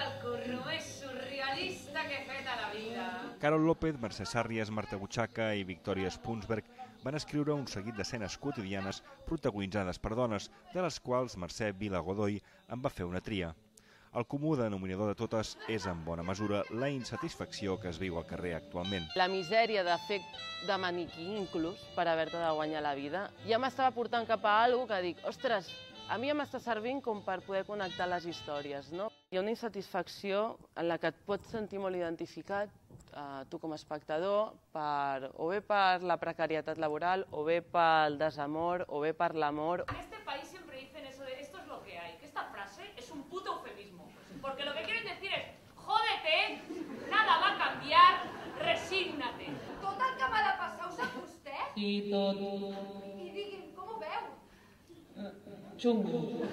el curro més surrealista que he fet a la vida. Carol López, Mercè Sàrries, Marta Butxaca i Victòria Spunsberg van escriure un seguit d'escenes quotidianes protagonitzades per dones, de les quals Mercè Vila Godoy en va fer una tria. El comú denominador de totes és, en bona mesura, la insatisfacció que es viu al carrer actualment. La misèria de fer de maniquí, inclús, per haver-te de guanyar la vida, ja m'estava portant cap a alguna cosa que dic, ostres, a mi ja m'està servint com per poder connectar les històries, no? Hi ha una insatisfacció en la que et pots sentir molt identificat, tu com a espectador, o bé per la precarietat laboral, o bé pel desamor, o bé per l'amor. En este país siempre dicen eso de esto es lo que hay, que esta frase es un puto eufemismo, porque lo que quieren decir es jódete, nada va a cambiar, resígnate. Tot el que m'ha de passar ho sap vostè? I tot... I digui'm, com ho veu? Xungo.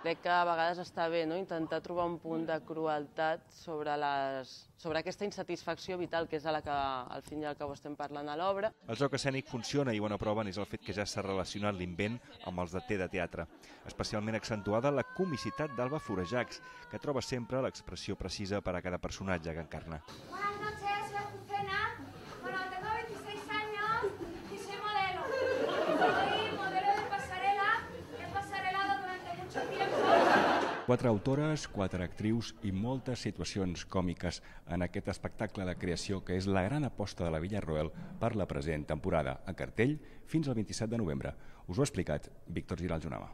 Crec que a vegades està bé, no?, intentar trobar un punt de crueltat sobre aquesta insatisfacció vital, que és a la que al fin i al cabo estem parlant a l'obra. El joc escènic funciona i bona prova n'és el fet que ja s'ha relacionat l'invent amb els de teatre. Especialment accentuada la comicitat d'Alba Florejacs, que troba sempre l'expressió precisa per a cada personatge que encarna. Buenas noches, soy Azucena. Bueno, tengo 26 años y soy modelo. Soy modelo de pasarela. He pasarelado durante mucho tiempo. 4 autores, 4 actrius i moltes situacions còmiques en aquest espectacle de creació que és la gran aposta de la Villarroel per la present temporada, a cartell fins al 27 de novembre. Us ho ha explicat Víctor Giralt Junama.